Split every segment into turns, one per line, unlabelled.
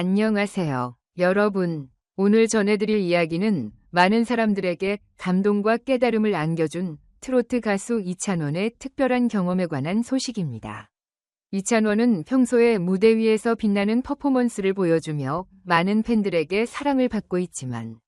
안녕하세요, 여러분. 오늘 전해드릴 이야기는 많은 사람들에게 감동과 깨달음을 안겨준 트로트 가수 이찬원의 특별한 경험에 관한 소식입니다. 이찬원은 평소에 무대 위에서 빛나는 퍼포먼스를 보여주며 많은 팬들에게 사랑을 받고 있지만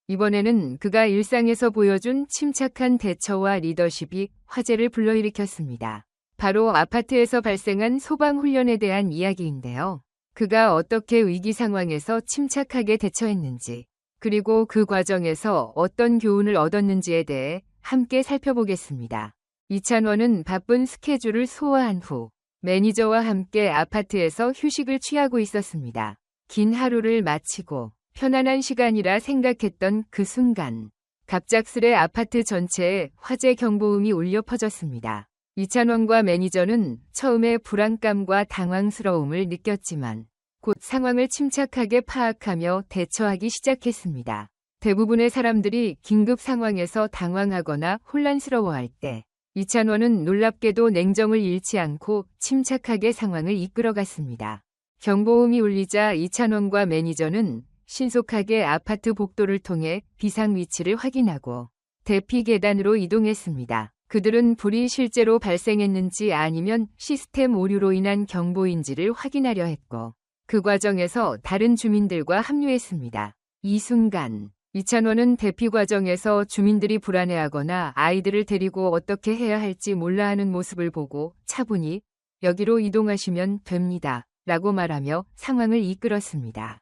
이번에는 그가 일상에서 보여준 침착한 대처와 리더십이 화제를 불러일으켰습니다. 바로 아파트에서 발생한 소방훈련에 대한 이야기인데요. 그가 어떻게 위기 상황에서 침착하게 대처했는지, 그리고 그 과정에서 어떤 교훈을 얻었는지에 대해 함께 살펴보겠습니다. 이찬원은 바쁜 스케줄을 소화한 후 매니저와 함께 아파트에서 휴식을 취하고 있었습니다. 긴 하루를 마치고 편안한 시간이라 생각했던 그 순간, 갑작스레 아파트 전체에 화재 경보음이 울려 퍼졌습니다. 이찬원과 매니저는 처음에 불안감과 당황스러움을 느꼈지만 곧 상황을 침착하게 파악하며 대처하기 시작했습니다. 대부분의 사람들이 긴급 상황에서 당황하거나 혼란스러워할 때 이찬원은 놀랍게도 냉정을 잃지 않고 침착하게 상황을 이끌어갔습니다. 경보음이 울리자 이찬원과 매니저는 신속하게 아파트 복도를 통해 비상 위치를 확인하고 대피 계단으로 이동했습니다. 그들은 불이 실제로 발생했는지 아니면 시스템 오류로 인한 경보인지를 확인하려 했고 그 과정에서 다른 주민들과 합류했습니다. 이 순간 이찬원은 대피 과정에서 주민들이 불안해하거나 아이들을 데리고 어떻게 해야 할지 몰라 하는 모습을 보고 차분히 여기로 이동하시면 됩니다 라고 말하며 상황을 이끌었습니다.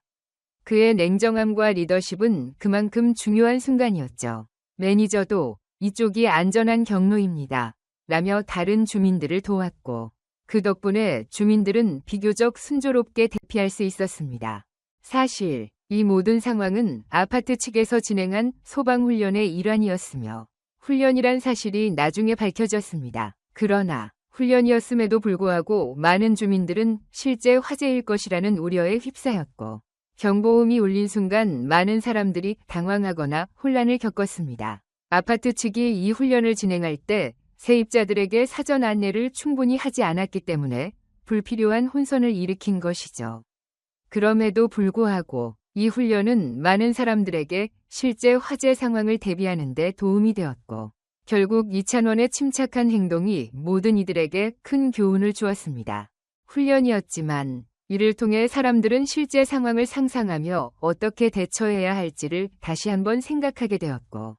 그의 냉정함과 리더십은 그만큼 중요한 순간이었죠. 매니저도 이쪽이 안전한 경로입니다 라며 다른 주민들을 도왔고 그 덕분에 주민들은 비교적 순조롭게 대피할 수 있었습니다. 사실 이 모든 상황은 아파트 측에서 진행한 소방훈련의 일환이었으며 훈련이란 사실이 나중에 밝혀졌습니다. 그러나 훈련이었음에도 불구하고 많은 주민들은 실제 화재일 것이라는 우려에 휩싸였고 경보음이 울린 순간 많은 사람들이 당황하거나 혼란을 겪었습니다. 아파트 측이 이 훈련을 진행할 때 세입자들에게 사전 안내를 충분히 하지 않았기 때문에 불필요한 혼선을 일으킨 것이죠. 그럼에도 불구하고 이 훈련은 많은 사람들에게 실제 화재 상황을 대비하는 데 도움이 되었고 결국 이찬원의 침착한 행동이 모든 이들에게 큰 교훈을 주었습니다. 훈련이었지만 이를 통해 사람들은 실제 상황을 상상하며 어떻게 대처해야 할지를 다시 한번 생각하게 되었고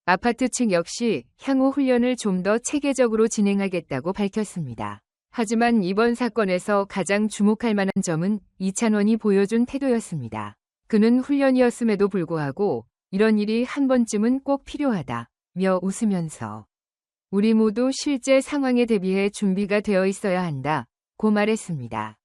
아파트 측 역시 향후 훈련을 좀 더 체계적으로 진행하겠다고 밝혔습니다. 하지만 이번 사건에서 가장 주목할 만한 점은 이찬원이 보여준 태도였습니다. 그는 훈련이었음에도 불구하고 이런 일이 한 번쯤은 꼭 필요하다며 웃으면서 우리 모두 실제 상황에 대비해 준비가 되어 있어야 한다고 말했습니다.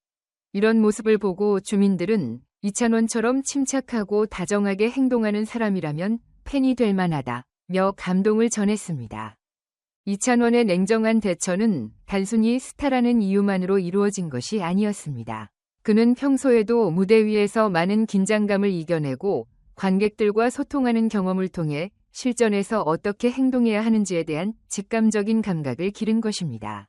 이런 모습을 보고 주민들은 이찬원처럼 침착하고 다정하게 행동하는 사람이라면 팬이 될 만하다며 감동을 전했습니다. 이찬원의 냉정한 대처는 단순히 스타라는 이유만으로 이루어진 것이 아니었습니다. 그는 평소에도 무대 위에서 많은 긴장감을 이겨내고 관객들과 소통하는 경험을 통해 실전에서 어떻게 행동해야 하는지에 대한 직감적인 감각을 기른 것입니다.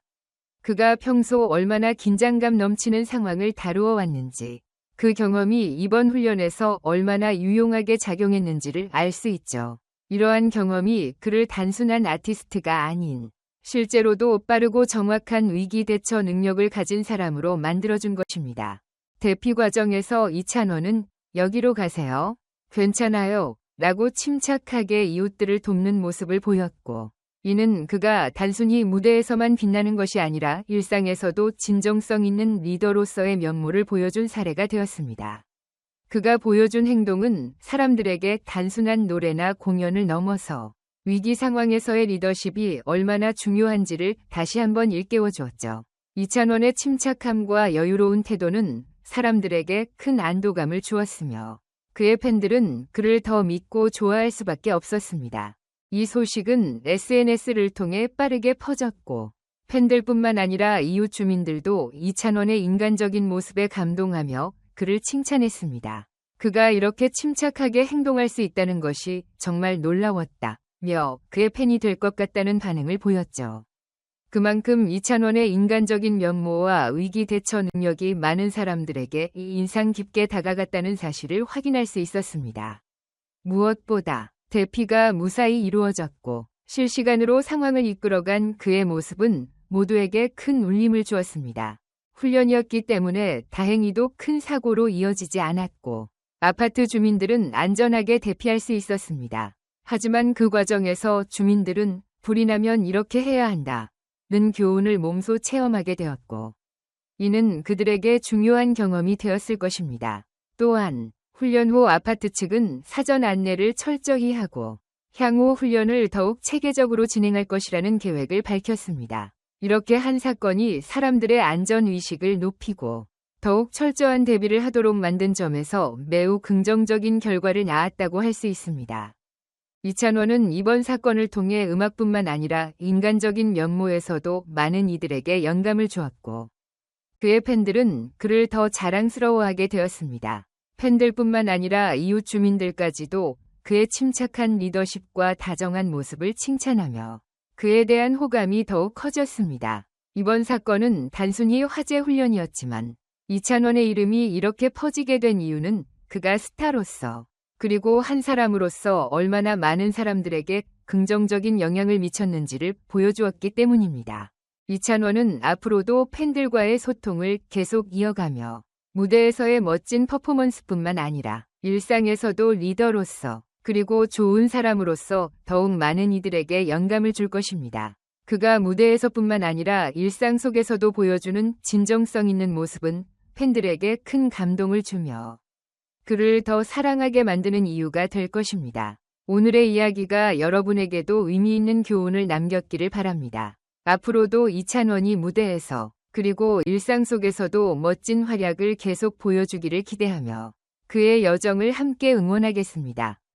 그가 평소 얼마나 긴장감 넘치는 상황을 다루어 왔는지, 그 경험이 이번 훈련에서 얼마나 유용하게 작용했는지를 알 수 있죠. 이러한 경험이 그를 단순한 아티스트가 아닌 실제로도 빠르고 정확한 위기 대처 능력을 가진 사람으로 만들어준 것입니다. 대피 과정에서 이찬원은 여기로 가세요. 괜찮아요. 라고 침착하게 이웃들을 돕는 모습을 보였고 이는 그가 단순히 무대에서만 빛나는 것이 아니라 일상에서도 진정성 있는 리더로서의 면모를 보여준 사례가 되었습니다. 그가 보여준 행동은 사람들에게 단순한 노래나 공연을 넘어서 위기 상황에서의 리더십이 얼마나 중요한지를 다시 한번 일깨워 주었죠. 이찬원의 침착함과 여유로운 태도는 사람들에게 큰 안도감을 주었으며 그의 팬들은 그를 더 믿고 좋아할 수밖에 없었습니다. 이 소식은 SNS를 통해 빠르게 퍼졌고 팬들뿐만 아니라 이웃 주민들도 이찬원의 인간적인 모습에 감동하며 그를 칭찬했습니다. 그가 이렇게 침착하게 행동할 수 있다는 것이 정말 놀라웠다며 그의 팬이 될 것 같다는 반응을 보였죠. 그만큼 이찬원의 인간적인 면모와 위기 대처 능력이 많은 사람들에게 인상 깊게 다가갔다는 사실을 확인할 수 있었습니다. 무엇보다 대피가 무사히 이루어졌고 실시간으로 상황을 이끌어간 그의 모습은 모두에게 큰 울림을 주었습니다. 훈련이었기 때문에 다행히도 큰 사고로 이어지지 않았고 아파트 주민들은 안전하게 대피할 수 있었습니다. 하지만 그 과정에서 주민들은 불이 나면 이렇게 해야 한다 는 교훈을 몸소 체험하게 되었고 이는 그들에게 중요한 경험이 되었을 것입니다. 또한 훈련 후 아파트 측은 사전 안내를 철저히 하고 향후 훈련을 더욱 체계적으로 진행할 것이라는 계획을 밝혔습니다. 이렇게 한 사건이 사람들의 안전의식을 높이고 더욱 철저한 대비를 하도록 만든 점에서 매우 긍정적인 결과를 낳았다고 할 수 있습니다. 이찬원은 이번 사건을 통해 음악뿐만 아니라 인간적인 면모에서도 많은 이들에게 영감을 주었고 그의 팬들은 그를 더 자랑스러워하게 되었습니다. 팬들뿐만 아니라 이웃 주민들까지도 그의 침착한 리더십과 다정한 모습을 칭찬하며 그에 대한 호감이 더욱 커졌습니다. 이번 사건은 단순히 화재 훈련이었지만 이찬원의 이름이 이렇게 퍼지게 된 이유는 그가 스타로서 그리고 한 사람으로서 얼마나 많은 사람들에게 긍정적인 영향을 미쳤는지를 보여주었기 때문입니다. 이찬원은 앞으로도 팬들과의 소통을 계속 이어가며 무대에서의 멋진 퍼포먼스뿐만 아니라 일상에서도 리더로서 그리고 좋은 사람으로서 더욱 많은 이들에게 영감을 줄 것입니다. 그가 무대에서뿐만 아니라 일상 속에서도 보여주는 진정성 있는 모습은 팬들에게 큰 감동을 주며 그를 더 사랑하게 만드는 이유가 될 것입니다. 오늘의 이야기가 여러분에게도 의미 있는 교훈을 남겼기를 바랍니다. 앞으로도 이찬원이 무대에서 그리고 일상 속에서도 멋진 활약을 계속 보여주기를 기대하며 그의 여정을 함께 응원하겠습니다.